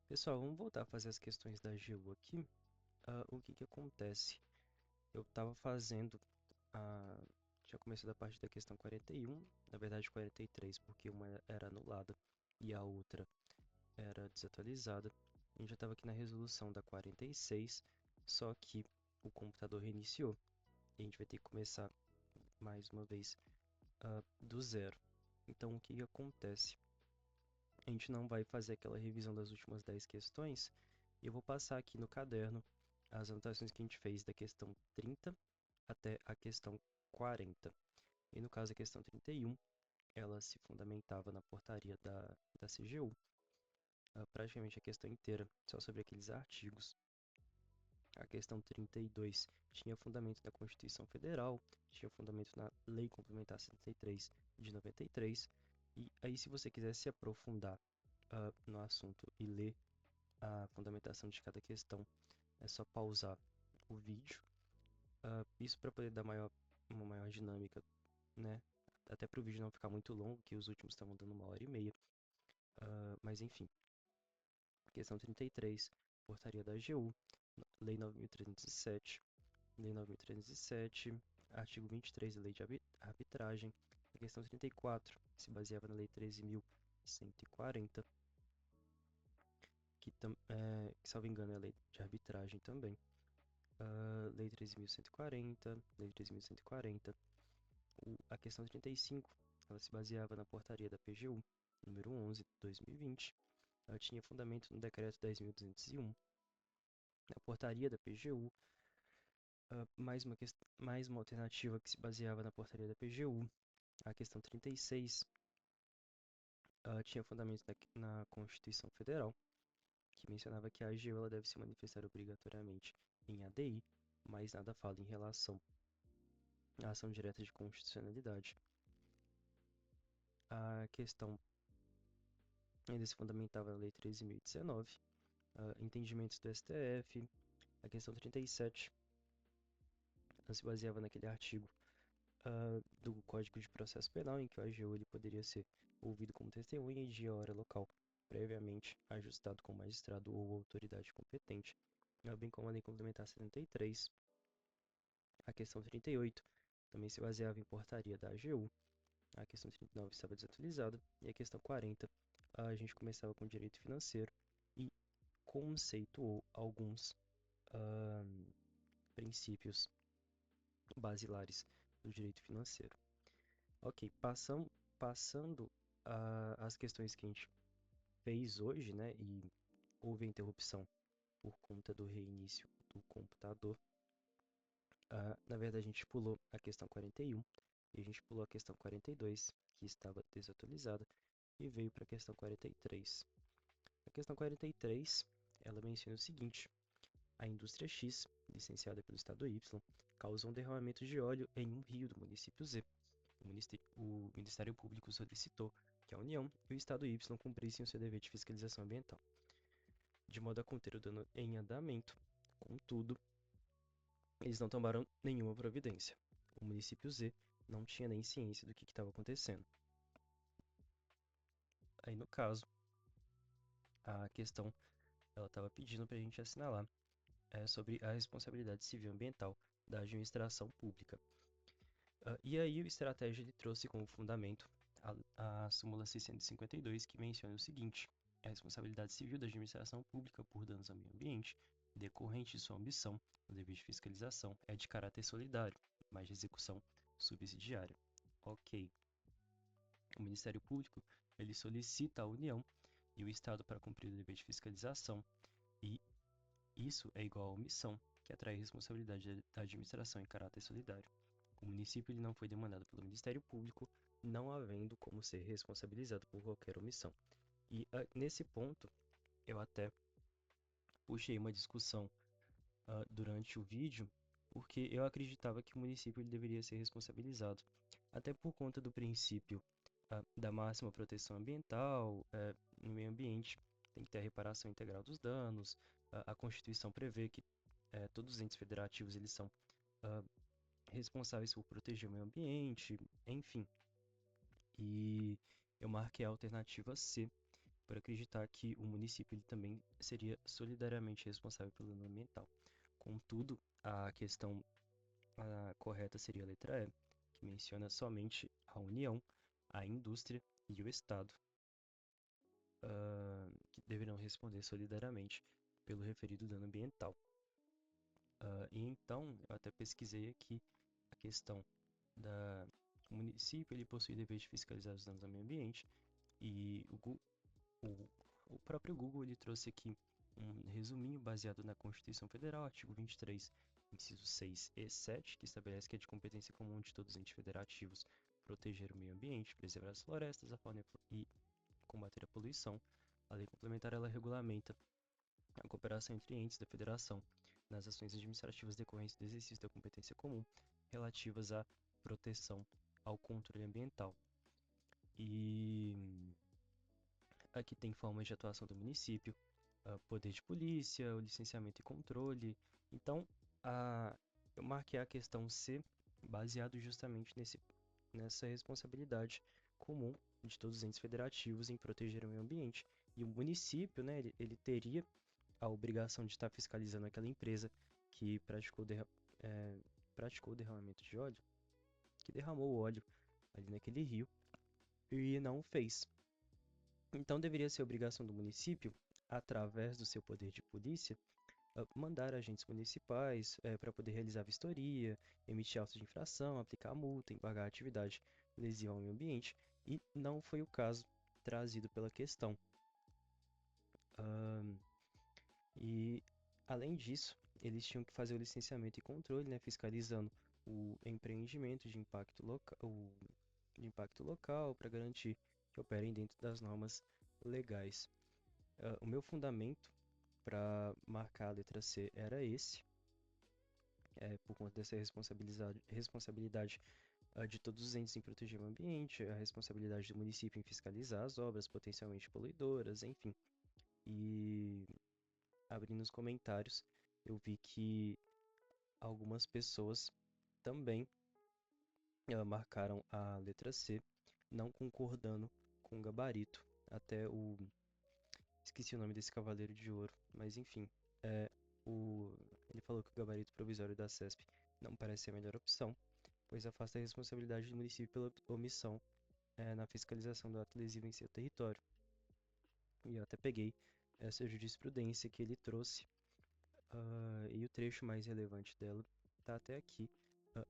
Pessoal, vamos voltar a fazer as questões da AGU aqui. O que que acontece? Eu estava fazendo a... Já comecei da parte da questão 41, na verdade 43, porque uma era anulada e a outra era desatualizada. A gente já estava aqui na resolução da 46, só que o computador reiniciou e a gente vai ter que começar mais uma vez do zero. Então, o que que acontece? A gente não vai fazer aquela revisão das últimas 10 questões, e eu vou passar aqui no caderno as anotações que a gente fez da questão 30 até a questão 40. E no caso, a questão 31, ela se fundamentava na portaria da CGU, praticamente a questão inteira, só sobre aqueles artigos. A questão 32 tinha fundamento na Constituição Federal, tinha fundamento na Lei Complementar 73 de 93, e aí se você quiser se aprofundar no assunto e ler a fundamentação de cada questão, é só pausar o vídeo. Isso para poder dar uma maior dinâmica, né? Até para o vídeo não ficar muito longo, que os últimos estavam dando 1h30. Mas enfim, questão 33, portaria da AGU, Lei 9.307, Lei 9.307, artigo 23 da Lei de Arbitragem. A questão 34 se baseava na Lei 13.140, que, salvo engano, é a Lei de Arbitragem também. Lei 13.140, Lei 13.140. A questão 35, ela se baseava na portaria da PGU, número 11, de 2020. Ela tinha fundamento no decreto 10.201. Na portaria da PGU, mais uma alternativa que se baseava na portaria da PGU. A questão 36 tinha fundamento na Constituição Federal, que mencionava que a AGU ela deve se manifestar obrigatoriamente em ADI, mas nada fala em relação à ação direta de constitucionalidade. A questão ainda se fundamentava na Lei 13.019, entendimentos do STF. A questão 37 se baseava naquele artigo do Código de Processo Penal, em que o AGU ele poderia ser ouvido como testemunha em dia e hora local, previamente ajustado com o magistrado ou autoridade competente, bem como a Lei Complementar 73. A questão 38 também se baseava em portaria da AGU. A questão 39 estava desatualizada. E a questão 40, a gente começava com direito financeiro e conceituou alguns princípios basilares do direito financeiro. Ok, passando as questões que a gente fez hoje, né, e houve a interrupção por conta do reinício do computador. Na verdade, a gente pulou a questão 41 e a gente pulou a questão 42, que estava desatualizada, e veio para a questão 43. A questão 43, ela menciona o seguinte: a indústria X, licenciada pelo Estado Y, causou um derramamento de óleo em um rio do município Z. O Ministério Público solicitou que a União e o Estado Y cumprissem o seu dever de fiscalização ambiental, de modo a conter o dano em andamento. Contudo, eles não tomaram nenhuma providência. O município Z não tinha nem ciência do que estava acontecendo. Aí, no caso, a questão ela estava pedindo para a gente assinalar sobre a responsabilidade civil ambiental da administração pública. E aí o estratégia ele trouxe como fundamento a súmula 652, que menciona o seguinte: a responsabilidade civil da administração pública por danos ao meio ambiente, decorrente de sua ambição no dever de fiscalização, é de caráter solidário, mas de execução subsidiária. Ok. O Ministério Público ele solicita à União e o Estado para cumprir o dever de fiscalização, e isso é igual a omissão, que atrai responsabilidade da administração em caráter solidário. O município ele não foi demandado pelo Ministério Público, não havendo como ser responsabilizado por qualquer omissão. E nesse ponto, eu até puxei uma discussão durante o vídeo, porque eu acreditava que o município ele deveria ser responsabilizado, até por conta do princípio da máxima proteção ambiental, no meio ambiente, tem que ter a reparação integral dos danos. A Constituição prevê que todos os entes federativos eles são responsáveis por proteger o meio ambiente, enfim. E eu marquei a alternativa C, por acreditar que o município ele também seria solidariamente responsável pelo dano ambiental. Contudo, a questão correta seria a letra E, que menciona somente a União, a indústria e o Estado, que deverão responder solidariamente pelo referido dano ambiental. E então, eu até pesquisei aqui a questão da o município, ele possui dever de fiscalizar os danos ao meio ambiente, e o, o próprio Google ele trouxe aqui um resuminho baseado na Constituição Federal, artigo 23, incisos 6 e 7, que estabelece que é de competência comum de todos os entes federativos proteger o meio ambiente, preservar as florestas, a fauna e combater a poluição. A lei complementar ela regulamenta a cooperação entre entes da federação nas ações administrativas decorrentes do exercício da competência comum relativas à proteção ao controle ambiental. E aqui tem formas de atuação do município, poder de polícia, o licenciamento e controle. Então, eu marquei a questão C baseado justamente nessa responsabilidade comum de todos os entes federativos em proteger o meio ambiente. E o município, né, ele teria a obrigação de estar fiscalizando aquela empresa que praticou o derramamento de óleo, que derramou o óleo ali naquele rio e não fez. Então deveria ser obrigação do município, através do seu poder de polícia, mandar agentes municipais para poder realizar vistoria, emitir autos de infração, aplicar multa, embargar a atividade lesiva ao meio ambiente, e não foi o caso trazido pela questão. Ahn, e, além disso, eles tinham que fazer o licenciamento e controle, né, fiscalizando o empreendimento de impacto local para garantir que operem dentro das normas legais. O meu fundamento para marcar a letra C era esse, por conta dessa responsabilidade de todos os entes em proteger o ambiente, a responsabilidade do município em fiscalizar as obras potencialmente poluidoras, enfim. E abrindo os comentários, eu vi que algumas pessoas também marcaram a letra C, não concordando com o gabarito. Até o Esqueci o nome desse cavaleiro de ouro, mas enfim. É, ele falou que o gabarito provisório da CESP não parece ser a melhor opção, pois afasta a responsabilidade do município pela omissão na fiscalização do ato lesivo em seu território. E eu até peguei essa jurisprudência que ele trouxe, e o trecho mais relevante dela está até aqui.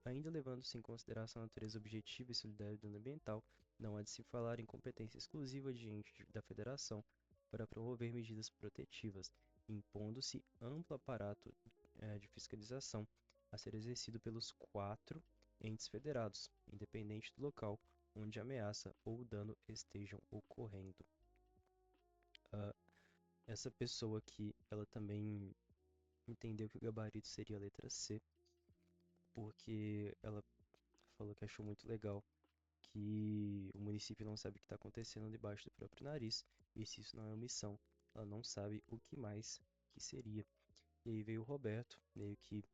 Ainda levando-se em consideração a natureza objetiva e solidária do dano ambiental, não há de se falar em competência exclusiva de ente da Federação para promover medidas protetivas, impondo-se amplo aparato de fiscalização a ser exercido pelos 4 entes federados, independente do local onde a ameaça ou o dano estejam ocorrendo. Ah, Essa pessoa aqui, ela também entendeu que o gabarito seria a letra C, porque ela falou que achou muito legal que o município não sabe o que está acontecendo debaixo do próprio nariz, e se isso não é omissão, ela não sabe o que mais que seria. E aí veio o Roberto, meio que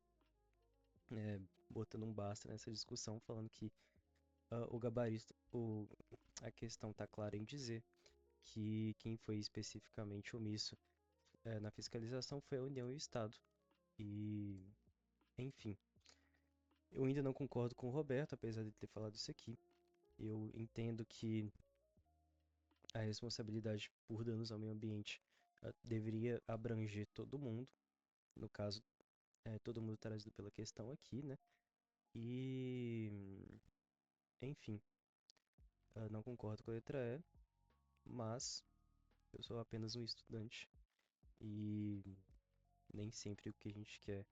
botando um basta nessa discussão, falando que o gabarito, a questão está clara em dizer que quem foi especificamente omisso na fiscalização foi a União e o Estado. E, enfim, eu ainda não concordo com o Roberto, apesar de ter falado isso aqui. Eu entendo que a responsabilidade por danos ao meio ambiente deveria abranger todo mundo. No caso, todo mundo trazido pela questão aqui, né? E, enfim, não concordo com a letra E, mas eu sou apenas um estudante e nem sempre o que a gente quer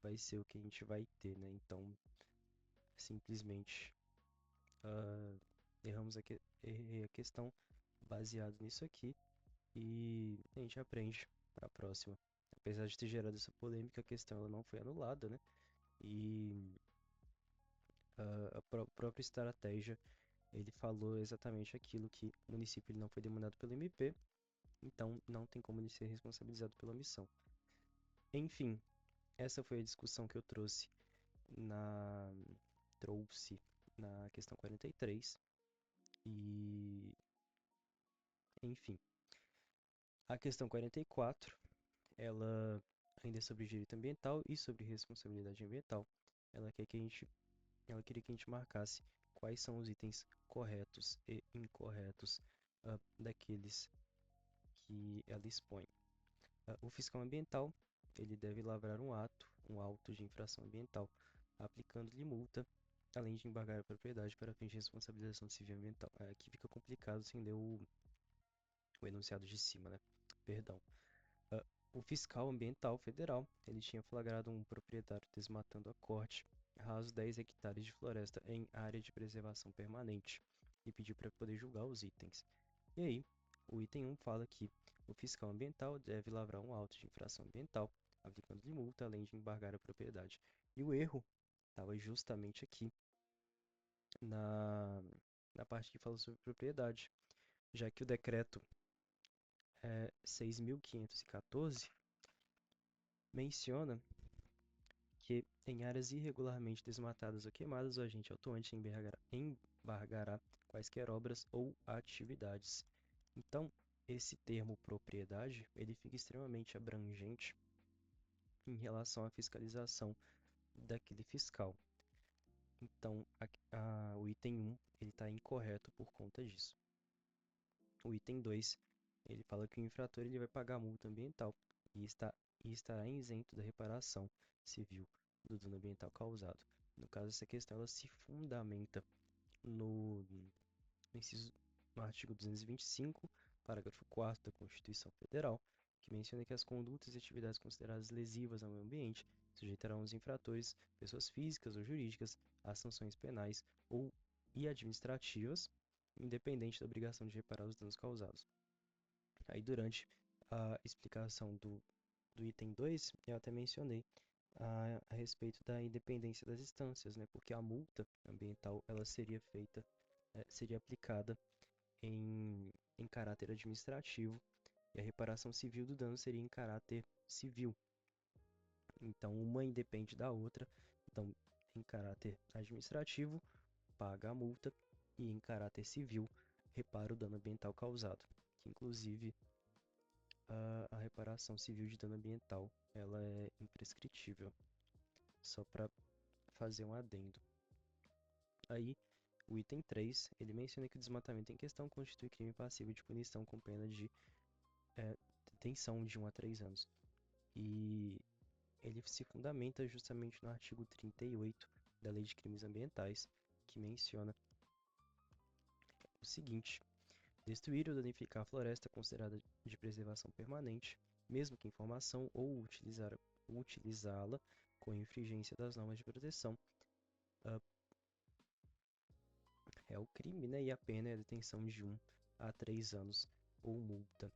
vai ser o que a gente vai ter, né? Então, simplesmente errei a questão baseado nisso aqui e a gente aprende para a próxima. Apesar de ter gerado essa polêmica, a questão ela não foi anulada, né? E a própria estratégia, ele falou exatamente aquilo que o município ele não foi demandado pelo MP, então não tem como ele ser responsabilizado pela omissão. Enfim, essa foi a discussão que eu na trouxe na questão 43 e enfim, A questão 44, ela ainda é sobre direito ambiental e sobre responsabilidade ambiental. Ela quer que a gente, ela queria que a gente marcasse quais são os itens corretos e incorretos daqueles que ela expõe. O fiscal ambiental, ele deve lavrar um auto de infração ambiental, aplicando-lhe multa, além de embargar a propriedade para fins de responsabilização civil e ambiental. Aqui fica complicado sem ler o enunciado de cima, né? Perdão. Ah, o fiscal ambiental federal, ele tinha flagrado um proprietário desmatando a corte, raso 10 hectares de floresta em área de preservação permanente, e pediu para poder julgar os itens. E aí, o item 1 fala que o fiscal ambiental deve lavrar um auto de infração ambiental, aplicando-lhe multa, além de embargar a propriedade. E o erro estava justamente aqui na, na parte que fala sobre propriedade, já que o decreto 6.514 menciona que em áreas irregularmente desmatadas ou queimadas, o agente atuante embargará quaisquer obras ou atividades. Então, esse termo propriedade, ele fica extremamente abrangente em relação à fiscalização daquele fiscal. Então, o item 1, ele está incorreto por conta disso. O item 2, ele fala que o infrator ele vai pagar a multa ambiental e, e estará isento da reparação civil do dano ambiental causado. No caso, essa questão ela se fundamenta no, inciso, no artigo 225, parágrafo 4º da Constituição Federal, que menciona que as condutas e atividades consideradas lesivas ao meio ambiente sujeitarão os infratores, pessoas físicas ou jurídicas, a sanções penais e administrativas, independente da obrigação de reparar os danos causados. Aí, durante a explicação do item 2, eu até mencionei a respeito da independência das instâncias, né? Porque a multa ambiental ela seria aplicada em caráter administrativo e a reparação civil do dano seria em caráter civil. Então, uma independe da outra. Então, em caráter administrativo, paga a multa e em caráter civil, repara o dano ambiental causado. Que, inclusive, a reparação civil de dano ambiental ela é imprescritível. Só para fazer um adendo. Aí, o item 3, ele menciona que o desmatamento em questão constitui crime passivo de punição com pena de detenção de 1 a 3 anos. E ele se fundamenta justamente no artigo 38 da Lei de Crimes Ambientais, que menciona o seguinte: destruir ou danificar a floresta considerada de preservação permanente, mesmo que em formação ou utilizá-la com infringência das normas de proteção, é o crime, né? E a pena é a detenção de 1 a 3 anos ou multa.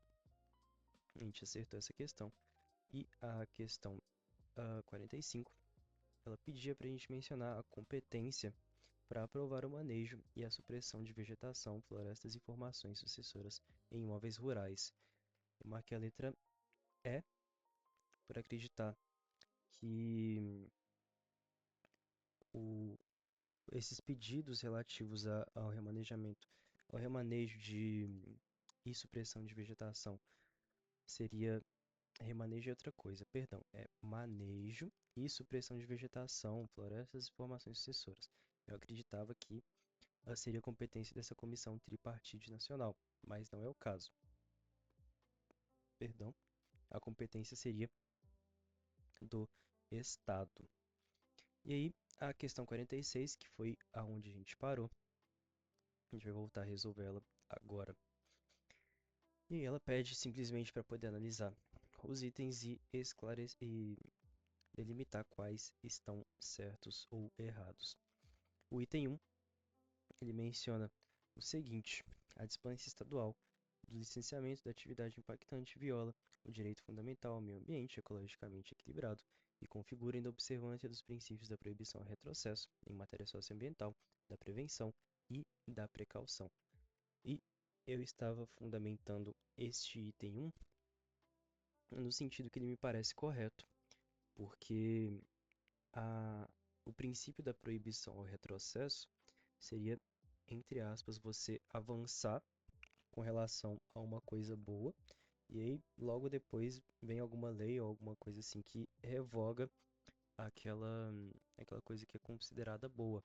A gente acertou essa questão. E a questão 45, ela pedia para a gente mencionar a competência para aprovar o manejo e a supressão de vegetação, florestas e formações sucessoras em imóveis rurais. Eu marquei a letra E por acreditar que o, esses pedidos relativos ao remanejamento, ao remanejo e supressão de vegetação seria remanejo é outra coisa, perdão, é manejo e supressão de vegetação, florestas e formações sucessoras. Eu acreditava que seria competência dessa comissão tripartite nacional, mas não é o caso. Perdão, a competência seria do Estado. E aí, a questão 46, que foi aonde a gente parou, a gente vai voltar a resolvê-la agora. E ela pede simplesmente para poder analisar os itens e delimitar quais estão certos ou errados. O item 1, ele menciona o seguinte: a dispensa estadual do licenciamento da atividade impactante viola o direito fundamental ao meio ambiente ecologicamente equilibrado e configura ainda a observância dos princípios da proibição ao retrocesso em matéria socioambiental, da prevenção e da precaução. E eu estava fundamentando este item 1 no sentido que ele me parece correto, porque o princípio da proibição ao retrocesso seria, entre aspas, você avançar com relação a uma coisa boa E aí, logo depois, vem alguma lei ou alguma coisa assim que revoga aquela, aquela coisa que é considerada boa.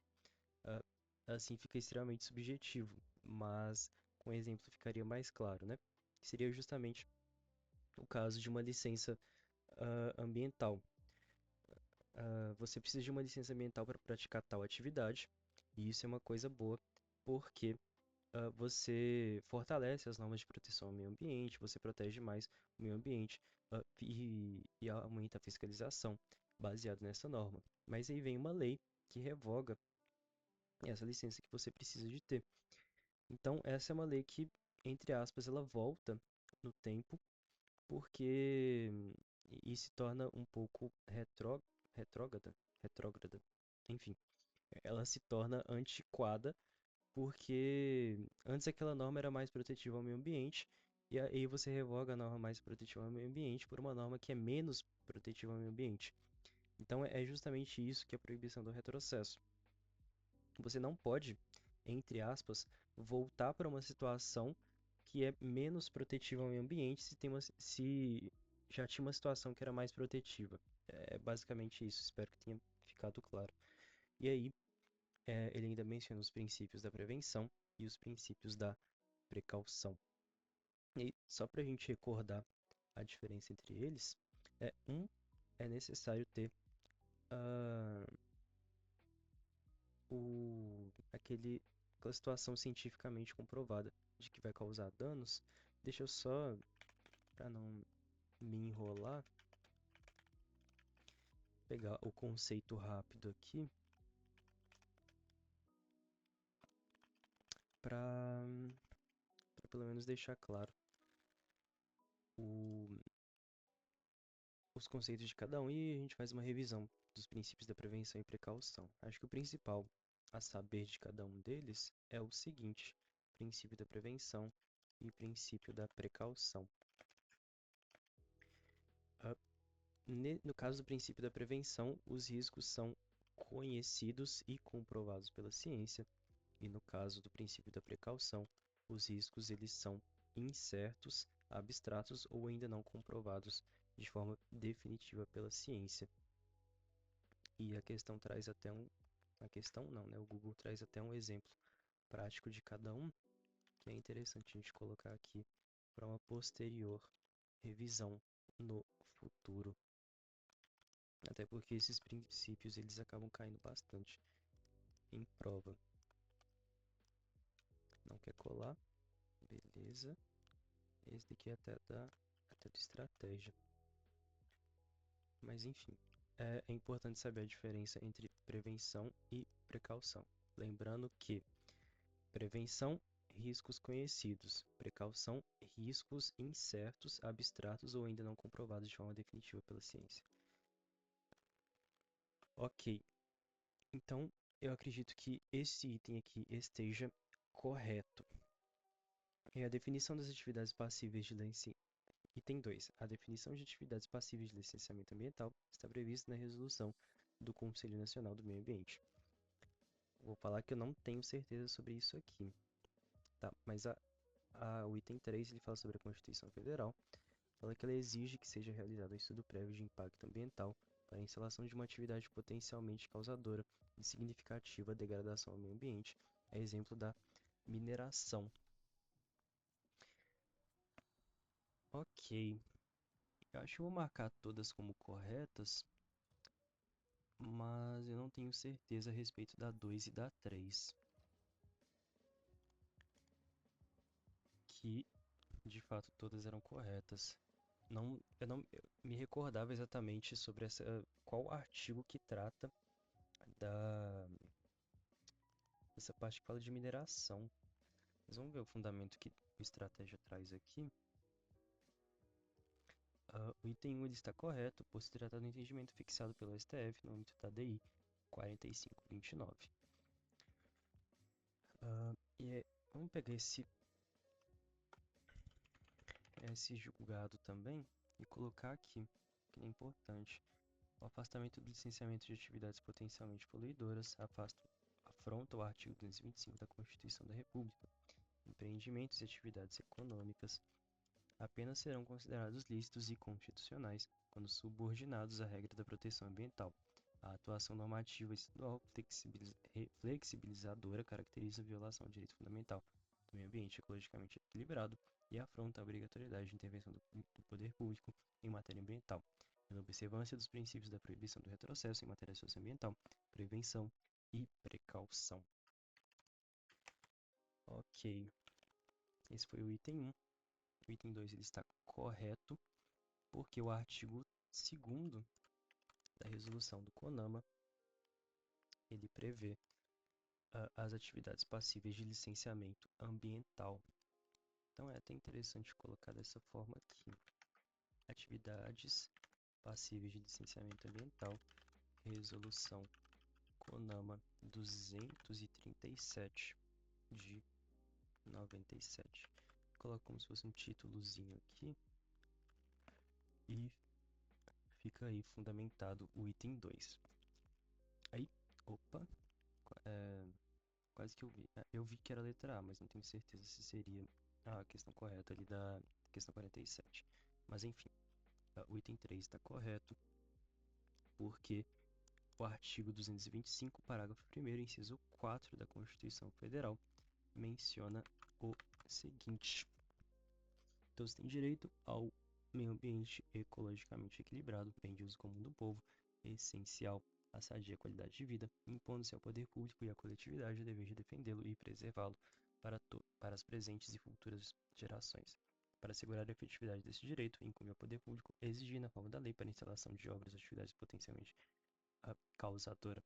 Ah, assim fica extremamente subjetivo, mas com exemplo ficaria mais claro, né? Que seria justamente o caso de uma licença ambiental. Você precisa de uma licença ambiental para praticar tal atividade, e isso é uma coisa boa, porque você fortalece as normas de proteção ao meio ambiente, você protege mais o meio ambiente, e aumenta a fiscalização baseado nessa norma. Mas aí vem uma lei que revoga essa licença que você precisa de ter. Então, essa é uma lei que, entre aspas, ela volta no tempo, porque e se torna um pouco retrógrada, enfim, ela se torna antiquada, porque antes aquela norma era mais protetiva ao meio ambiente, e aí você revoga a norma mais protetiva ao meio ambiente por uma norma que é menos protetiva ao meio ambiente. Então é justamente isso que é a proibição do retrocesso. Você não pode, entre aspas, voltar para uma situação que é menos protetiva ao meio ambiente se já tinha uma situação que era mais protetiva. É basicamente isso, espero que tenha ficado claro. E aí, ele ainda menciona os princípios da prevenção e os princípios da precaução. E só para a gente recordar a diferença entre eles, é necessário ter ah, aquela situação cientificamente comprovada de que vai causar danos. Deixa eu só, para não me enrolar, pegar o conceito rápido aqui para pelo menos deixar claro o- os conceitos de cada um e a gente faz uma revisão dos princípios da prevenção e precaução. Acho que o principal a saber de cada um deles é o seguinte: princípio da prevenção e princípio da precaução. Ah, No caso do princípio da prevenção, os riscos são conhecidos e comprovados pela ciência, e no caso do princípio da precaução, os riscos eles são incertos, abstratos ou ainda não comprovados de forma definitiva pela ciência. E a questão traz até a questão não, né? O Google traz até um exemplo prático de cada um, que é interessante a gente colocar aqui para uma posterior revisão no futuro. Até porque esses princípios eles acabam caindo bastante em prova. Não quer colar? Beleza. Esse daqui é até do estratégia. Mas enfim, é importante saber a diferença entre prevenção e precaução. Lembrando que prevenção, riscos conhecidos. Precaução, riscos incertos, abstratos ou ainda não comprovados de forma definitiva pela ciência. Ok, então eu acredito que esse item aqui esteja correto. E a definição das atividades passíveis de licenciamento. Item 2. A definição de atividades passíveis de licenciamento ambiental está prevista na resolução do Conselho Nacional do Meio Ambiente. Vou falar que eu não tenho certeza sobre isso aqui, tá? Mas o item 3 ele fala sobre a Constituição Federal, fala que ela exige que seja realizado um estudo prévio de impacto ambiental para a instalação de uma atividade potencialmente causadora de significativa degradação ao meio ambiente, é exemplo da mineração. Ok, eu acho que eu vou marcar todas como corretas, mas eu não tenho certeza a respeito da 2 e da 3, que de fato todas eram corretas. Eu não me recordava exatamente sobre qual artigo que trata da, dessa parte que fala de mineração. Mas vamos ver o fundamento que o estratégia traz aqui. O item 1 ele está correto por se tratar do entendimento fixado pelo STF no âmbito da DI 4529. Vamos pegar esse julgado também e colocar aqui, que é importante. O afastamento do licenciamento de atividades potencialmente poluidoras afronta o artigo 225 da Constituição da República. Empreendimentos e atividades econômicas apenas serão considerados lícitos e constitucionais quando subordinados à regra da proteção ambiental. A atuação normativa estadual flexibilizadora caracteriza a violação do direito fundamental do meio ambiente ecologicamente equilibrado e afronta a obrigatoriedade de intervenção do poder público em matéria ambiental, pela observância dos princípios da proibição do retrocesso em matéria socioambiental, prevenção e precaução. Ok, esse foi o item 1. O item 2 ele está correto, porque o artigo 2º da resolução do CONAMA, ele prevê as atividades passíveis de licenciamento ambiental. Então é até interessante colocar dessa forma aqui. Atividades passíveis de licenciamento ambiental, resolução CONAMA 237 de 97. Coloco como se fosse um títulozinho aqui e fica aí fundamentado o item 2. Aí, opa, quase que eu vi. Eu vi que era a letra A, mas não tenho certeza se seria a questão correta ali da questão 47. Mas enfim, o item 3 está correto, porque o artigo 225, parágrafo 1º, inciso 4 da Constituição Federal, menciona o seguinte: todos têm direito ao meio ambiente ecologicamente equilibrado, bem de uso comum do povo, essencial à sadia qualidade de vida, impondo-se ao poder público e à coletividade o dever de defendê-lo e preservá-lo para as presentes e futuras gerações. Para assegurar a efetividade desse direito, incumbe ao poder público exigir na forma da lei para a instalação de obras ou atividades potencialmente causadora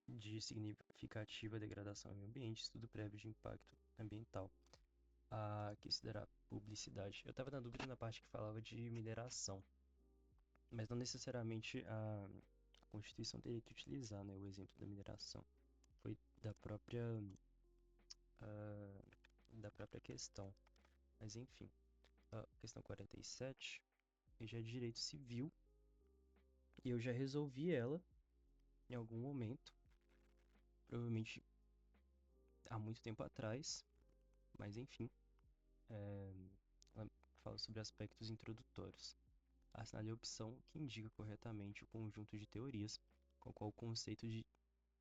de significativa degradação ao meio ambiente, estudo prévio de impacto ambiental, que se dará publicidade. Eu estava na dúvida na parte que falava de mineração, mas não necessariamente a Constituição teria que utilizar, né, o exemplo da mineração. Foi da própria questão. Mas enfim, a questão 47 já é de direito civil e eu já resolvi ela em algum momento, provavelmente há muito tempo atrás, mas enfim, ela fala sobre aspectos introdutórios. Assinale a opção que indica corretamente o conjunto de teorias com o qual o conceito de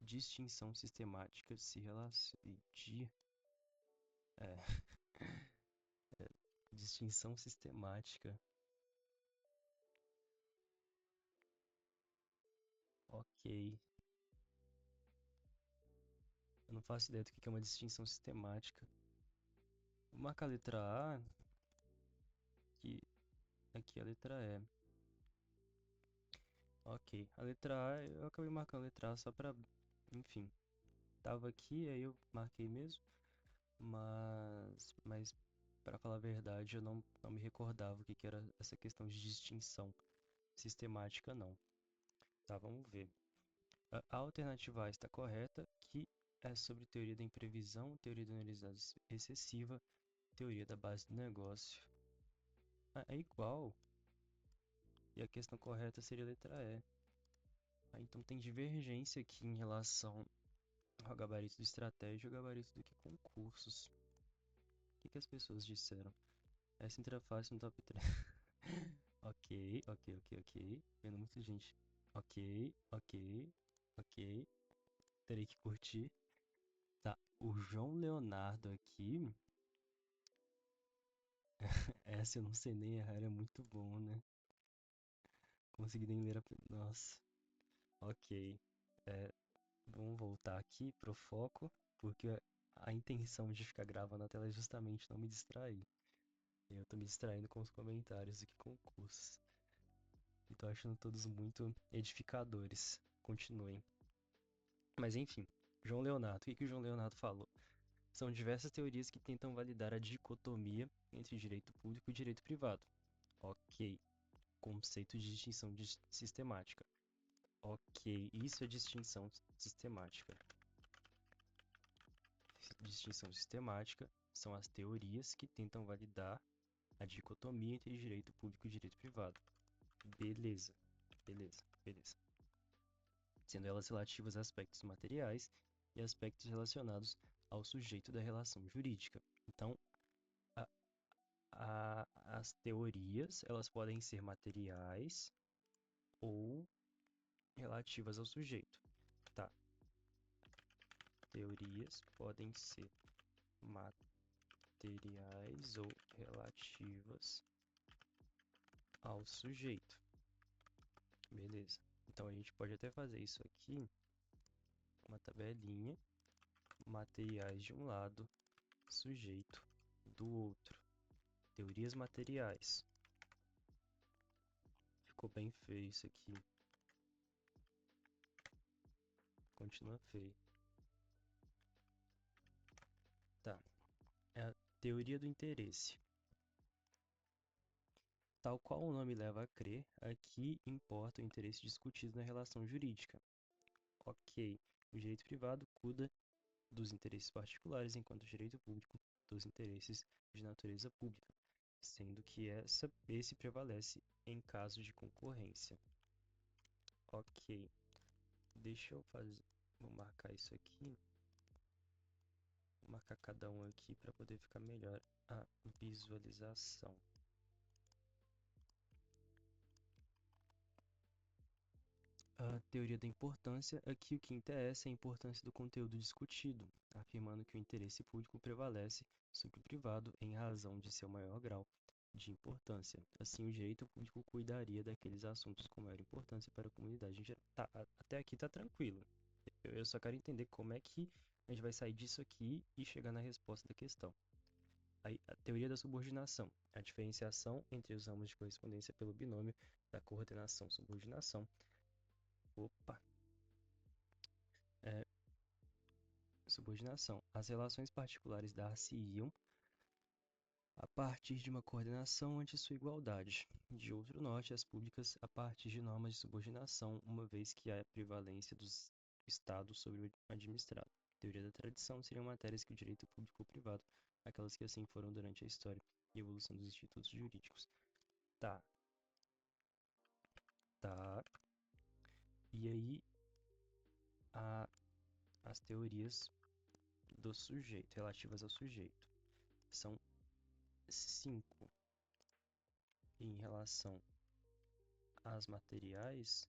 distinção sistemática se relaciona. Distinção sistemática. Ok. Eu não faço ideia do que é uma distinção sistemática. Vou marcar a letra A, que aqui a letra E. Ok, a letra A, eu acabei marcando a letra A só pra, enfim, tava aqui, aí eu marquei mesmo, mas para falar a verdade, eu não me recordava o que era essa questão de distinção sistemática, não. Tá, vamos ver. A alternativa A está correta, que é sobre teoria da imprevisão, teoria da análise excessiva, teoria da base do negócio. É igual. E a questão correta seria a letra E. Então tem divergência aqui em relação ao gabarito do estratégia e ao gabarito do que concursos. O que as pessoas disseram? Essa entra fácil no top 3. Ok, ok, ok, ok. Vendo muita gente. Ok, ok, ok. Terei que curtir. Tá, o João Leonardo aqui. Essa eu não sei nem errar, é muito bom, né? Consegui nem ler a. Nossa. Ok. Vamos voltar aqui pro foco, porque a intenção de ficar gravando a tela é justamente não me distrair. Eu tô me distraindo com os comentários aqui com concursos. E tô achando todos muito edificadores. Continuem. Mas enfim, João Leonardo. O que o João Leonardo falou? São diversas teorias que tentam validar a dicotomia entre direito público e direito privado. Ok. Conceito de distinção sistemática. Ok, isso é distinção sistemática. Distinção sistemática são as teorias que tentam validar a dicotomia entre direito público e direito privado. Beleza, beleza, beleza. Sendo elas relativas a aspectos materiais e aspectos relacionados ao sujeito da relação jurídica. Então, as teorias, elas podem ser materiais ou relativas ao sujeito. Tá. Teorias podem ser materiais ou relativas ao sujeito. Beleza. Então a gente pode até fazer isso aqui, uma tabelinha, materiais de um lado, sujeito do outro. Teorias materiais. Ficou bem feio isso aqui. Continua feio. Tá. É a teoria do interesse. Tal qual o nome leva a crer, aqui importa o interesse discutido na relação jurídica. Ok. O direito privado cuida dos interesses particulares, enquanto o direito público dos interesses de natureza pública, sendo que esse prevalece em caso de concorrência. Ok. Deixa eu fazer. Vou marcar isso aqui. Vou marcar cada um aqui para poder ficar melhor a visualização. A teoria da importância, aqui o que interessa é a importância do conteúdo discutido, afirmando que o interesse público prevalece sobre o privado em razão de seu maior grau de importância. Assim, o direito público cuidaria daqueles assuntos com maior importância para a comunidade em geral. Tá, até aqui tá tranquilo. Eu só quero entender como é que a gente vai sair disso aqui e chegar na resposta da questão. Aí, a teoria da subordinação, a diferenciação entre os ramos de correspondência pelo binômio da coordenação-subordinação. Opa! Subordinação. As relações particulares dar-se-iam a partir de uma coordenação ante sua igualdade. De outro norte, as públicas a partir de normas de subordinação, uma vez que há prevalência do Estado sobre o administrado. Teoria da tradição seriam matérias que o direito público ou privado, aquelas que assim foram durante a história e evolução dos institutos jurídicos. Tá. Tá. E aí, as teorias do sujeito, relativas ao sujeito. São 5 em relação às materiais,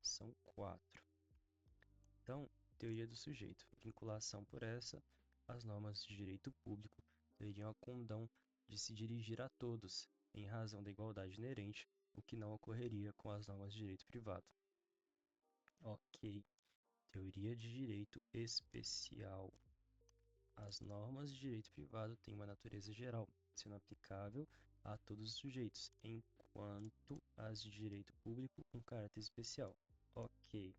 são 4. Então, teoria do sujeito. Vinculação por essa, as normas de direito público teriam a condão de se dirigir a todos, em razão da igualdade inerente, o que não ocorreria com as normas de direito privado. Ok. Teoria de direito especial. As normas de direito privado têm uma natureza geral, sendo aplicável a todos os sujeitos, enquanto as de direito público um caráter especial. Ok.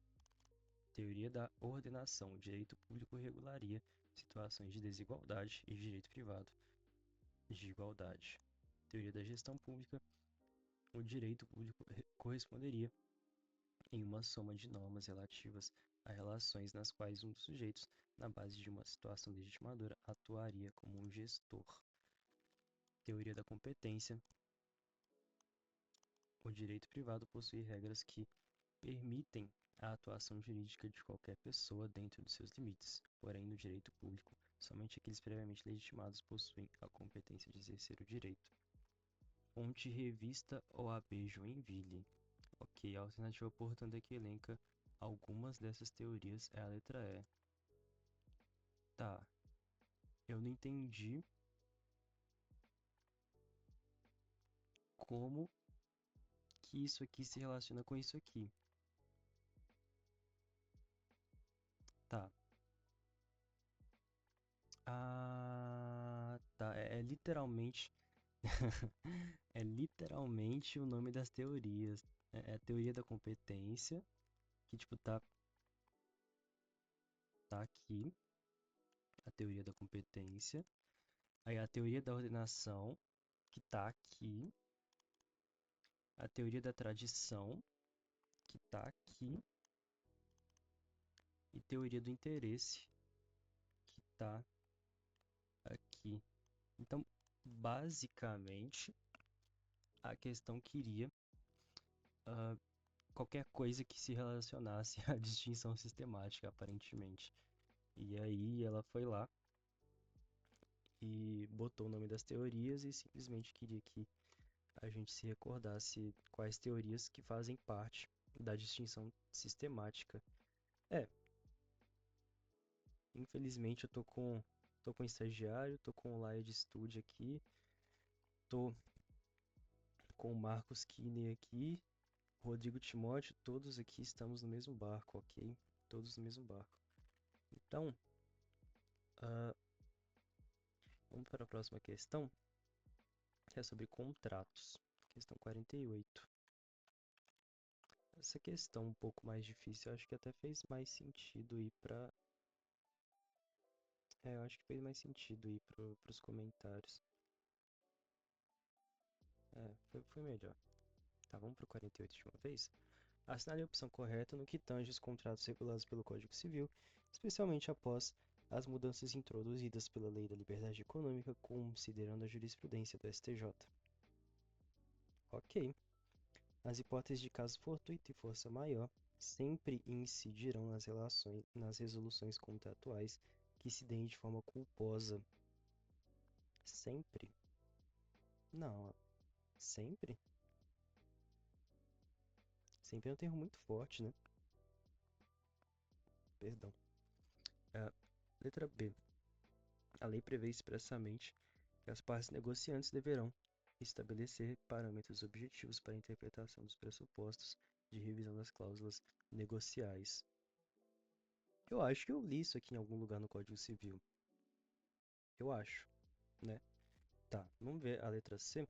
Teoria da ordenação. O direito público regularia situações de desigualdade e direito privado de igualdade. Teoria da gestão pública. O direito público corresponderia em uma soma de normas relativas a relações nas quais um dos sujeitos, na base de uma situação legitimadora, atuaria como um gestor. Teoria da competência. O direito privado possui regras que permitem a atuação jurídica de qualquer pessoa dentro dos seus limites. Porém, no direito público, somente aqueles previamente legitimados possuem a competência de exercer o direito. Fonte revista OAB Joinville. Ok, a alternativa, portanto, é que elenca algumas dessas teorias é a letra E. Tá, eu não entendi como que isso aqui se relaciona com isso aqui. Tá. Ah, tá. É literalmente. É literalmente o nome das teorias. É a teoria da competência, que tipo tá aqui. A teoria da competência. Aí a teoria da ordenação, que tá aqui. A teoria da tradição, que tá aqui. E teoria do interesse, que tá aqui. Então, basicamente, a questão queria qualquer coisa que se relacionasse à distinção sistemática, aparentemente. E aí ela foi lá e botou o nome das teorias e simplesmente queria que a gente se recordasse quais teorias que fazem parte da distinção sistemática. É, infelizmente eu tô com um estagiário, tô com o Laia de Studio aqui, tô com o Marcos Kine aqui, Rodrigo Timóteo, todos aqui estamos no mesmo barco, ok? Todos no mesmo barco. Então, ah, vamos para a próxima questão, que é sobre contratos. Questão 48. Essa questão um pouco mais difícil, eu acho que até fez mais sentido ir para. Eu acho que fez mais sentido ir para os comentários. Foi melhor. Tá, vamos para o 48 de uma vez? Assinale a opção correta no que tange os contratos regulados pelo Código Civil, especialmente após as mudanças introduzidas pela Lei da Liberdade Econômica, considerando a jurisprudência do STJ. Ok. As hipóteses de caso fortuito e força maior sempre incidirão nas resoluções contratuais que se deem de forma culposa. Sempre? Não, sempre? Sempre é um termo muito forte, né? Perdão. Ah, letra B. A lei prevê expressamente que as partes negociantes deverão estabelecer parâmetros objetivos para a interpretação dos pressupostos de revisão das cláusulas negociais. Eu acho que eu li isso aqui em algum lugar no Código Civil. Eu acho, né? Tá, vamos ver a letra C.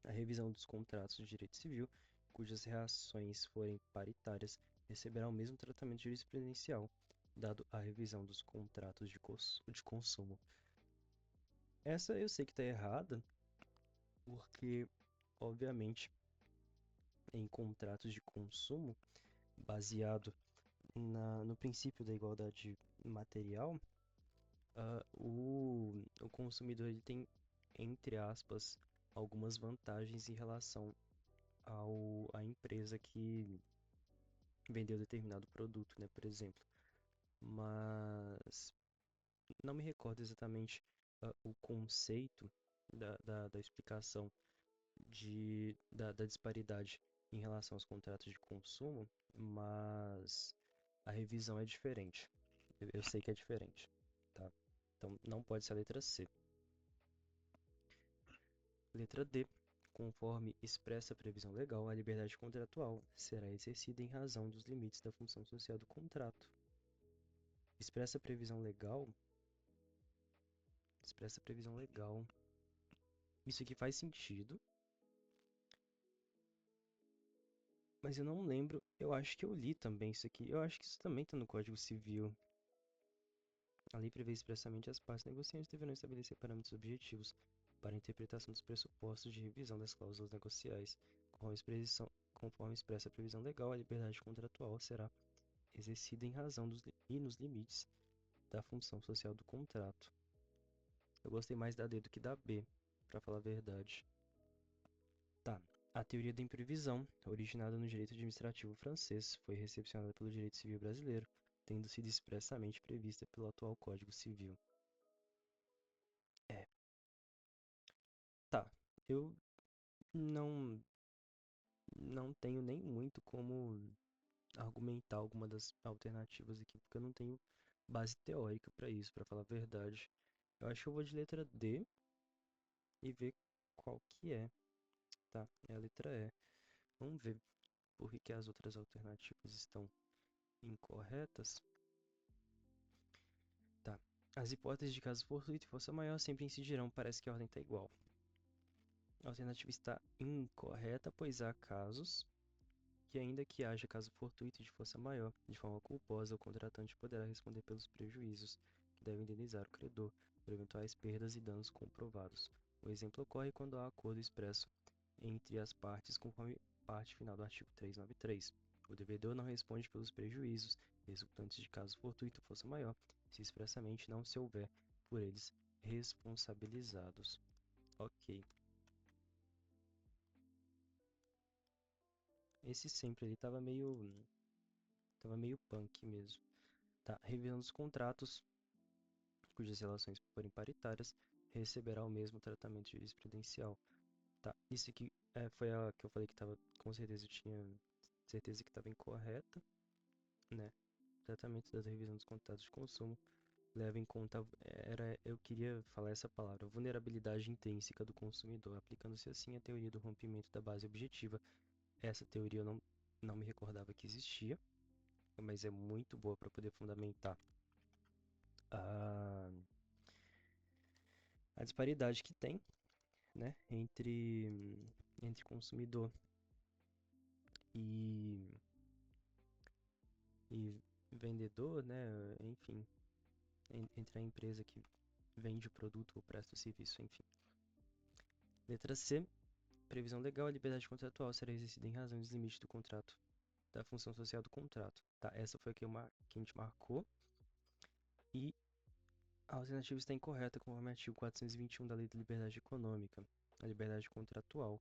A revisão dos contratos de direito civil, cujas reações forem paritárias, receberá o mesmo tratamento jurisprudencial, dado a revisão dos contratos de consumo. Essa eu sei que está errada, porque, obviamente, em contratos de consumo, baseado no princípio da igualdade material, o consumidor ele tem, entre aspas, algumas vantagens em relação à empresa que vendeu determinado produto, né, por exemplo. Mas não me recordo exatamente o conceito da explicação da disparidade em relação aos contratos de consumo, mas a revisão é diferente. Eu sei que é diferente, tá? Então não pode ser a letra C. Letra D. Conforme expressa a previsão legal, a liberdade contratual será exercida em razão dos limites da função social do contrato. Expressa a previsão legal. Expressa a previsão legal. Isso aqui faz sentido, mas eu não lembro. Eu acho que eu li também isso aqui. Eu acho que isso também está no Código Civil. A lei prevê expressamente as partes negociantes deverão estabelecer parâmetros objetivos para a interpretação dos pressupostos de revisão das cláusulas negociais. Conforme expressa a previsão legal, a liberdade contratual será exercida em razão e nos limites da função social do contrato. Eu gostei mais da D do que da B, para falar a verdade. Tá. A teoria da imprevisão, originada no direito administrativo francês, foi recepcionada pelo direito civil brasileiro, tendo sido expressamente prevista pelo atual Código Civil. É, tá. Eu não não tenho nem muito como argumentar alguma das alternativas aqui, porque eu não tenho base teórica para isso, para falar a verdade. Eu acho que eu vou de letra D e ver qual que é, tá? É a letra E. Vamos ver por que as outras alternativas estão incorretas. Tá. As hipóteses de caso fortuito e força maior sempre incidirão, parece que a ordem está igual. A alternativa está incorreta, pois há casos que, ainda que haja caso fortuito de força maior, de forma culposa, o contratante poderá responder pelos prejuízos que deve indenizar o credor por eventuais perdas e danos comprovados. O exemplo ocorre quando há acordo expresso entre as partes, conforme parte final do artigo 393. O devedor não responde pelos prejuízos resultantes de caso fortuito ou força maior, se expressamente não se houver por eles responsabilizados. Ok. Esse sempre ele tava meio punk mesmo. Tá, revisão dos contratos. cujas relações forem paritárias, receberá o mesmo tratamento jurisprudencial. Tá, isso aqui foi a que eu falei que tava, com certeza eu tinha certeza que estava incorreta, né? Tratamento da revisão dos contratos de consumo leva em conta, eu queria falar essa palavra, vulnerabilidade intrínseca do consumidor, aplicando-se assim a teoria do rompimento da base objetiva. Essa teoria eu não me recordava que existia, mas é muito boa para poder fundamentar a, a disparidade que tem, né, entre consumidor e, e vendedor, né, enfim, entre a empresa que vende o produto ou presta o serviço, enfim. Letra C. Previsão legal, a liberdade contratual será exercida em razão dos limites do contrato, da função social do contrato. Tá, essa foi a que a gente marcou. E a alternativa está incorreta, conforme o artigo 421 da Lei da Liberdade Econômica. A liberdade contratual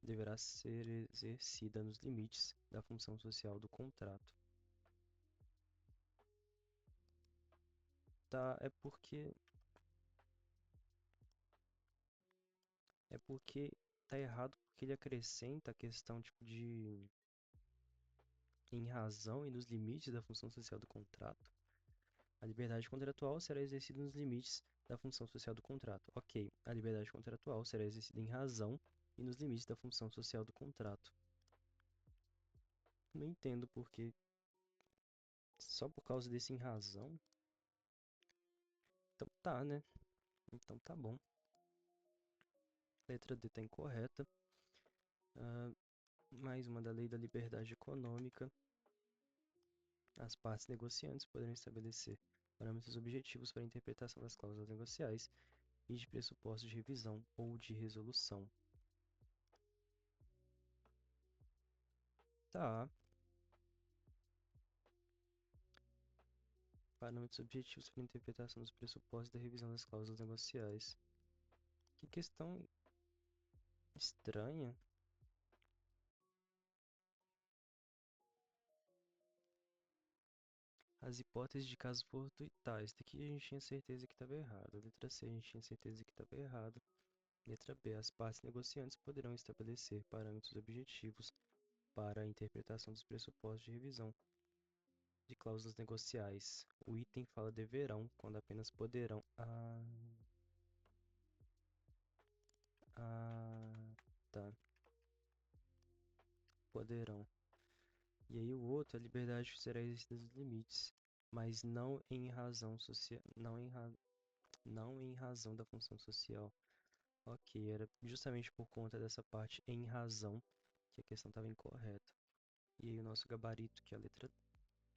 deverá ser exercida nos limites da função social do contrato. Tá, é porque tá errado porque ele acrescenta a questão tipo de em razão e nos limites da função social do contrato. A liberdade contratual será exercida nos limites da função social do contrato. Ok, a liberdade contratual será exercida em razão e nos limites da função social do contrato. Não entendo porque só por causa desse em razão. Então tá, né? Então tá bom. Letra D tá incorreta. Mais uma da Lei da Liberdade Econômica. As partes negociantes poderão estabelecer parâmetros objetivos para a interpretação das cláusulas negociais e de pressupostos de revisão ou de resolução. Tá. Parâmetros objetivos para a interpretação dos pressupostos da revisão das cláusulas negociais. Que questão estranha. As hipóteses de casos fortuitais. Daqui a gente tinha certeza que estava errado. Letra C, a gente tinha certeza que estava errado. Letra B, as partes negociantes poderão estabelecer parâmetros objetivos para a interpretação dos pressupostos de revisão de cláusulas negociais. O item fala deverão, quando apenas poderão. Tá. Poderão. E aí o outro, a liberdade será exercida nos limites, mas não em razão social, não em razão da função social. Ok, era justamente por conta dessa parte em razão que a questão estava incorreta. E aí o nosso gabarito, que é a letra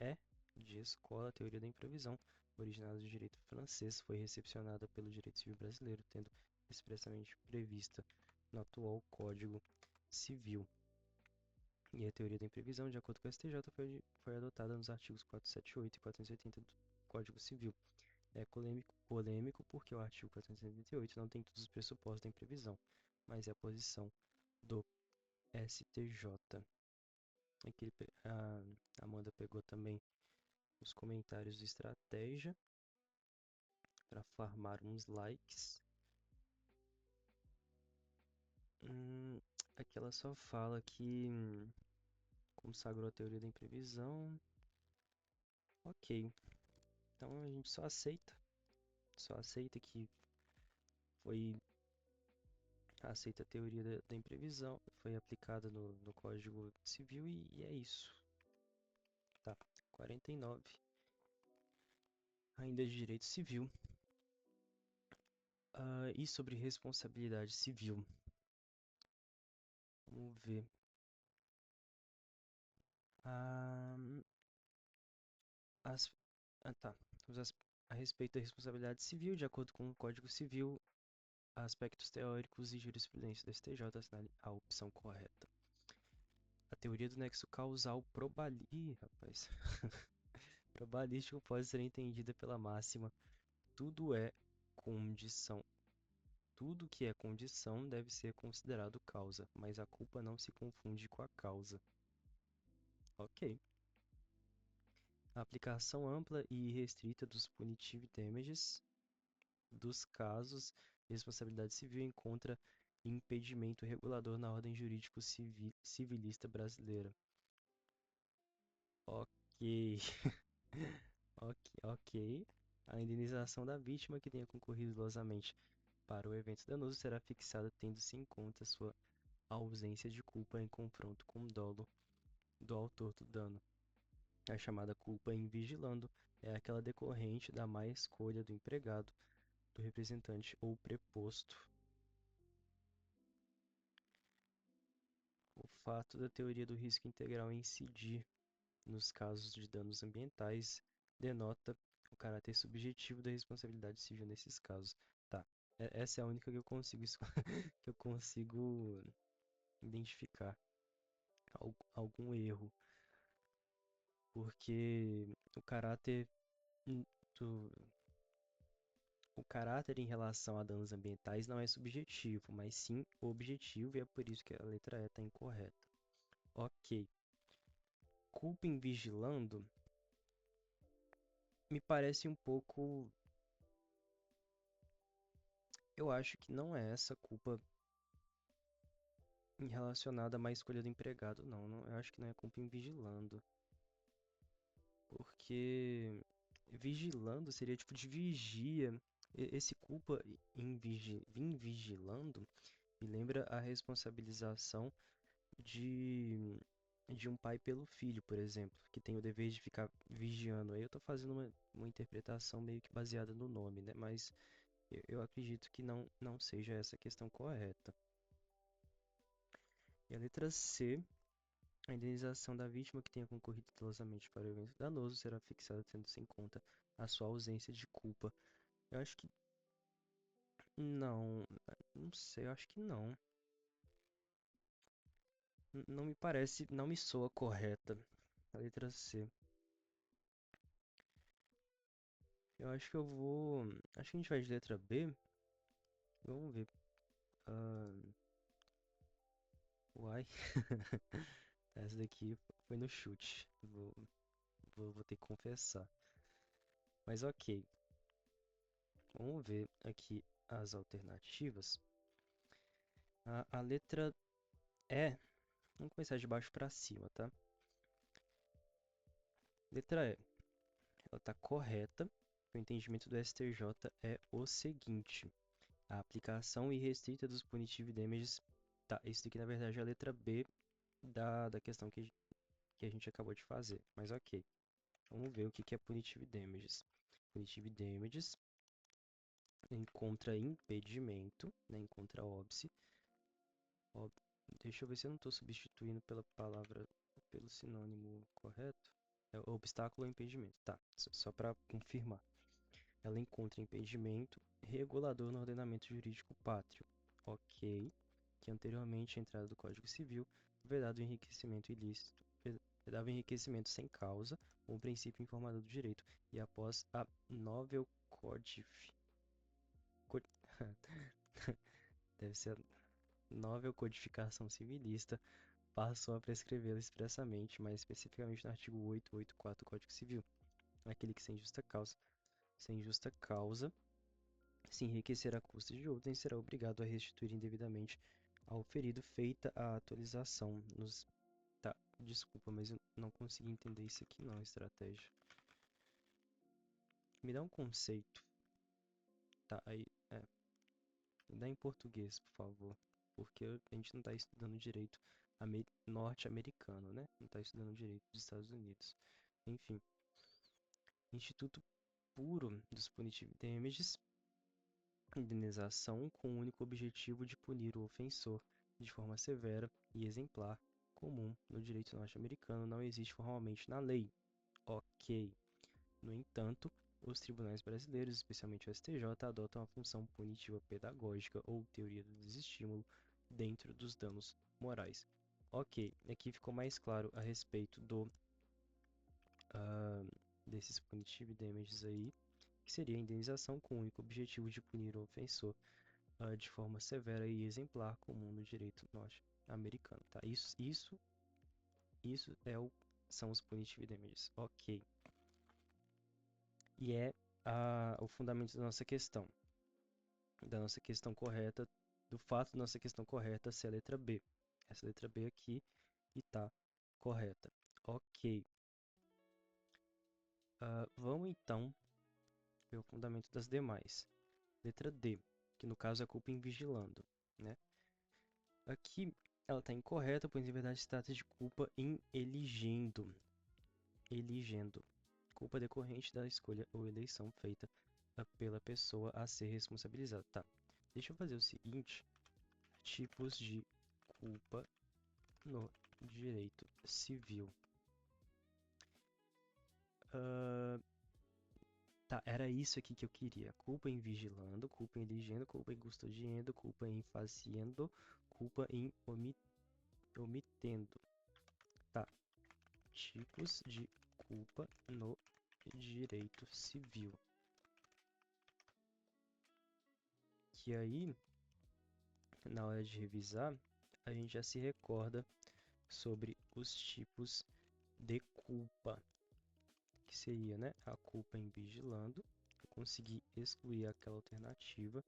E, de escola, teoria da imprevisão, originada do direito francês, foi recepcionada pelo direito civil brasileiro, tendo expressamente prevista no atual Código Civil. E a teoria da imprevisão, de acordo com o STJ, foi adotada nos artigos 478 e 480 do Código Civil. É polêmico porque o artigo 478 não tem todos os pressupostos da imprevisão, mas é a posição do STJ. Aqui a Amanda pegou também os comentários do Estratégia para farmar uns likes. Aqui ela só fala que consagrou a teoria da imprevisão. Ok, então a gente só aceita que foi aceita a teoria da imprevisão, foi aplicada no Código Civil e é isso. Tá, 49. Ainda de direito civil. E sobre responsabilidade civil. Vamos ver. Ah, as, tá. A respeito da responsabilidade civil, de acordo com o Código Civil, aspectos teóricos e jurisprudência do STJ, assinale a opção correta. A teoria do nexo causal rapaz. Probabilístico pode ser entendida pela máxima: tudo é condição. Tudo que é condição deve ser considerado causa, mas a culpa não se confunde com a causa. Ok. A aplicação ampla e restrita dos punitive damages. dos casos de responsabilidade civil encontra impedimento regulador na ordem jurídico-civilista brasileira. Ok. Ok. A indenização da vítima que tenha concorrido dolosamente para o evento danoso será fixada tendo-se em conta sua ausência de culpa em confronto com o dolo do autor do dano. A chamada culpa in vigilando é aquela decorrente da má escolha do empregado, do representante ou preposto. O fato da teoria do risco integral incidir nos casos de danos ambientais denota o caráter subjetivo da responsabilidade civil nesses casos. Tá, essa é a única que eu consigo, que eu consigo identificar algum erro, porque hum, do, o caráter em relação a danos ambientais não é subjetivo, mas sim objetivo, e é por isso que a letra E está incorreta. Ok. Culpa em vigilando me parece um pouco. Eu acho que não é essa culpa relacionada à má escolha do empregado, não. Eu acho que não é culpa em vigilando. Porque vigilando seria tipo de vigia. Esse culpa em vigilando me lembra a responsabilização de, de um pai pelo filho, por exemplo, que tem o dever de ficar vigiando. Aí eu tô fazendo uma interpretação meio que baseada no nome, né? Mas eu acredito que não seja essa a questão correta. E a letra C, a indenização da vítima que tenha concorrido dolosamente para o evento danoso será fixada tendo-se em conta a sua ausência de culpa. Eu acho que não, não sei, eu acho que não. Não me parece, não me soa correta. A letra C. Eu acho que eu vou. Acho que a gente vai de letra B. Vamos ver. Ah, uai. Essa daqui foi no chute. Vou ter que confessar. Mas ok. Vamos ver aqui as alternativas. A letra E. Vamos começar de baixo para cima, tá? Letra E. Ela está correta. O entendimento do STJ é o seguinte: a aplicação irrestrita dos punitive damages. Tá, isso daqui na verdade é a letra B da questão que a gente acabou de fazer. Mas ok. Vamos ver o que é punitive damages. Punitive damages encontra impedimento, né, encontra óbice. Deixa eu ver se eu não estou substituindo pela palavra, pelo sinônimo correto. É obstáculo ou impedimento. Tá, só para confirmar. Ela encontra impedimento regulador no ordenamento jurídico pátrio. Ok. Que anteriormente à entrada do Código Civil, vedado o enriquecimento ilícito, vedava o enriquecimento sem causa, um princípio informador do direito, e após a novel deve ser a novel codificação civilista, passou a prescrevê-la expressamente, mais especificamente no artigo 884 do Código Civil, aquele que sem justa causa, se enriquecer à custa de outrem, será obrigado a restituir indevidamente ao ferido feita a atualização nos... Tá, desculpa, mas eu não consegui entender isso aqui não, estratégia. Me dá um conceito. Tá, aí, me dá em português, por favor. Porque a gente não está estudando direito norte-americano, né? Não está estudando direito dos Estados Unidos. Enfim, Instituto Puro dos Punitive Damages, indenização com o único objetivo de punir o ofensor de forma severa e exemplar, comum no direito norte-americano, não existe formalmente na lei. Ok. No entanto, os tribunais brasileiros, especialmente o STJ, adotam a função punitiva pedagógica ou teoria do desestímulo dentro dos danos morais. Ok, aqui ficou mais claro a respeito desses punitive damages aí, que seria a indenização com o único objetivo de punir o ofensor de forma severa e exemplar, comum no direito norte-americano. Tá? Isso são os punitive damages. Ok. E é o fundamento da nossa questão. da nossa questão correta, do fato da nossa questão correta ser a letra B. Essa letra B aqui e tá correta. Ok. Vamos então ver o fundamento das demais. Letra D, que no caso é culpa em vigilando, né? Aqui ela está incorreta, pois em verdade se trata de culpa em eligendo. Eligendo. Culpa decorrente da escolha ou eleição feita pela pessoa a ser responsabilizada. Tá, deixa eu fazer o seguinte. Tipos de culpa no direito civil. Tá, era isso aqui que eu queria. Culpa em vigilando, culpa em eligendo, culpa em custodiando, culpa em fazendo, culpa em omitendo. Tá, tipos de culpa no direito civil. Que aí, na hora de revisar, a gente já se recorda sobre os tipos de culpa. Que seria, né, a culpa em vigilando. Eu consegui excluir aquela alternativa.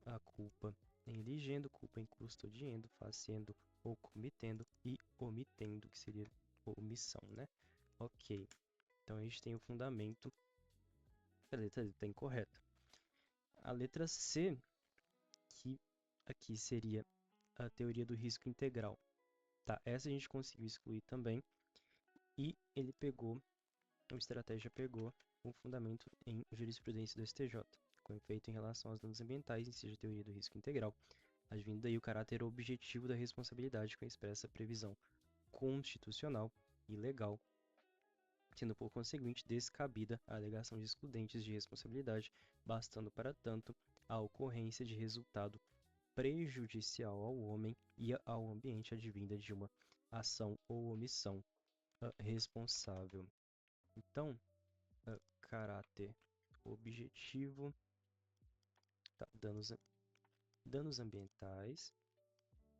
A culpa em eligendo, culpa em custodiando, fazendo ou cometendo e omitendo, que seria omissão, né? Ok. Então a gente tem o fundamento. A letra D está incorreta. A letra C, que aqui seria a teoria do risco integral. Tá, essa a gente conseguiu excluir também. E ele pegou, o estratégia pegou o fundamento em jurisprudência do STJ, com efeito em relação aos danos ambientais, em seja a teoria do risco integral, advindo daí o caráter objetivo da responsabilidade com a expressa previsão constitucional e legal, sendo por conseguinte descabida a alegação de excludentes de responsabilidade, bastando para tanto a ocorrência de resultado prejudicial ao homem e ao ambiente advinda de uma ação ou omissão responsável. Então, caráter objetivo, tá, danos ambientais,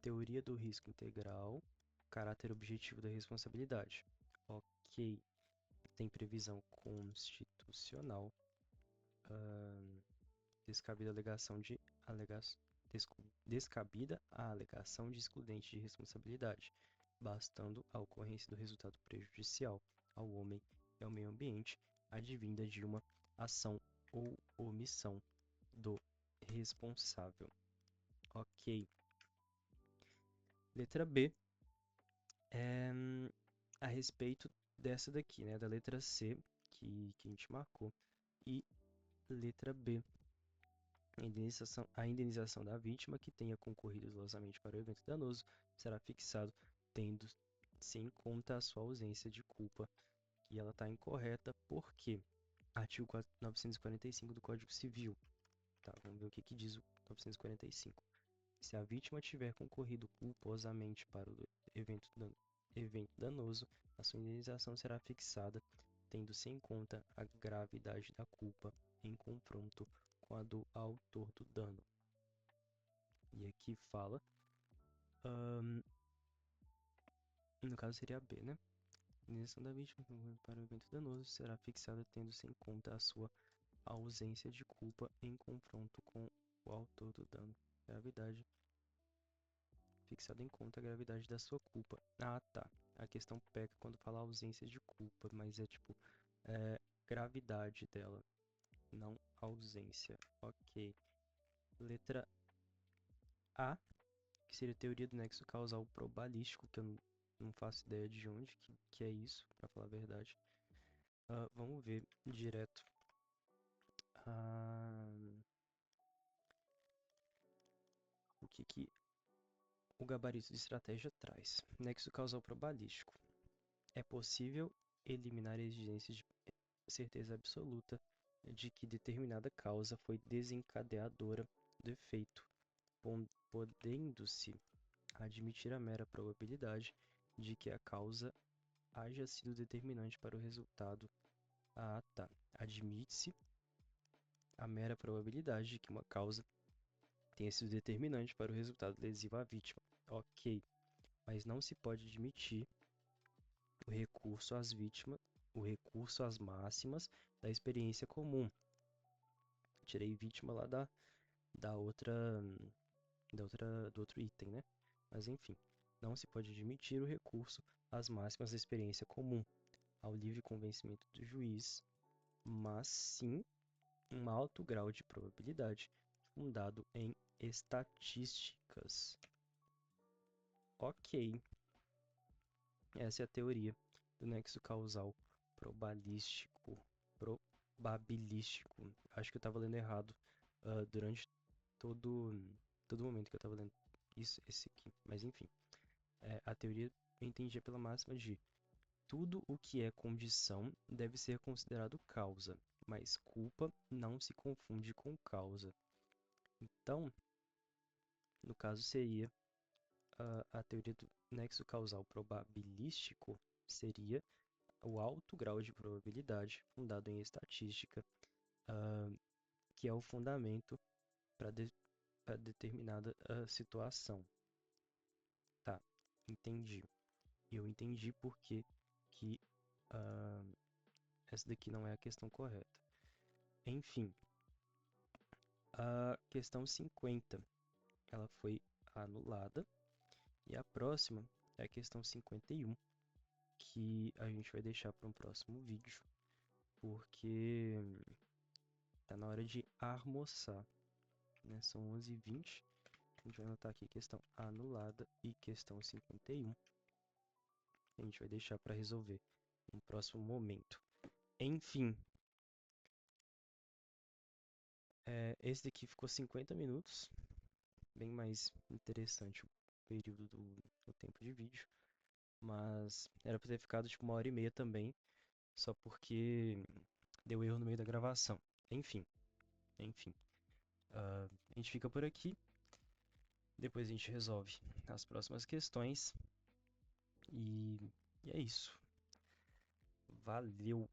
teoria do risco integral, caráter objetivo da responsabilidade. Ok, tem previsão constitucional, descabida a alegação de excludente de responsabilidade, bastando a ocorrência do resultado prejudicial ao homem e ao meio ambiente, advinda de uma ação ou omissão do responsável. Ok. Letra B é a respeito dessa daqui, né, da letra C, que a gente marcou, e letra B, a indenização da vítima que tenha concorrido dolosamente para o evento danoso será fixado tendo-se em conta a sua ausência de culpa. E ela está incorreta porque artigo 945 do Código Civil. Tá, vamos ver o que diz o 945. Se a vítima tiver concorrido culposamente para o evento danoso, a sua indenização será fixada tendo-se em conta a gravidade da culpa em confronto com a do autor do dano. E aqui fala, no caso seria B, né? A indenização da vítima para o evento danoso será fixada tendo-se em conta a sua ausência de culpa em confronto com o autor do dano. Gravidade fixada em conta a gravidade da sua culpa. Ah, tá. A questão peca quando fala ausência de culpa, mas é tipo gravidade dela, não ausência. Ok. Letra A, que seria a teoria do nexo causal probabilístico, que eu não faço ideia de onde que é isso, para falar a verdade. Vamos ver direto. O que o gabarito de estratégia traz. Nexo causal probabilístico. É possível eliminar a exigência de certeza absoluta de que determinada causa foi desencadeadora do efeito, podendo-se admitir a mera probabilidade de que a causa haja sido determinante para o resultado. Ah, tá. Admite-se a mera probabilidade de que uma causa tenha sido determinante para o resultado lesivo à vítima. Ok, mas não se pode admitir o recurso às vítimas, o recurso às máximas da experiência comum. Tirei vítima lá da do outro item, né? Mas enfim, não se pode admitir o recurso às máximas da experiência comum, ao livre convencimento do juiz, mas sim um alto grau de probabilidade fundado em estatísticas. Ok, essa é a teoria do nexo causal probabilístico. Probabilístico. Acho que eu estava lendo errado durante todo, todo momento que eu estava lendo esse aqui. Mas enfim, a teoria eu entendia pela máxima de tudo o que é condição deve ser considerado causa, mas culpa não se confunde com causa. Então, no caso seria a teoria do nexo causal probabilístico seria o alto grau de probabilidade fundado em estatística, que é o fundamento para determinada situação. Tá, entendi. Eu entendi porque que essa daqui não é a questão correta. Enfim, a questão 50, ela foi anulada. E a próxima é a questão 51, que a gente vai deixar para um próximo vídeo, porque tá na hora de almoçar, né? São 11h20. A gente vai anotar aqui questão anulada e questão 51. A gente vai deixar para resolver no próximo momento. Enfim, esse daqui ficou 50 minutos, bem mais interessante o período do tempo de vídeo, mas era para ter ficado tipo 1h30 também, só porque deu erro no meio da gravação. Enfim, enfim. A gente fica por aqui. Depois a gente resolve as próximas questões. E é isso. Valeu!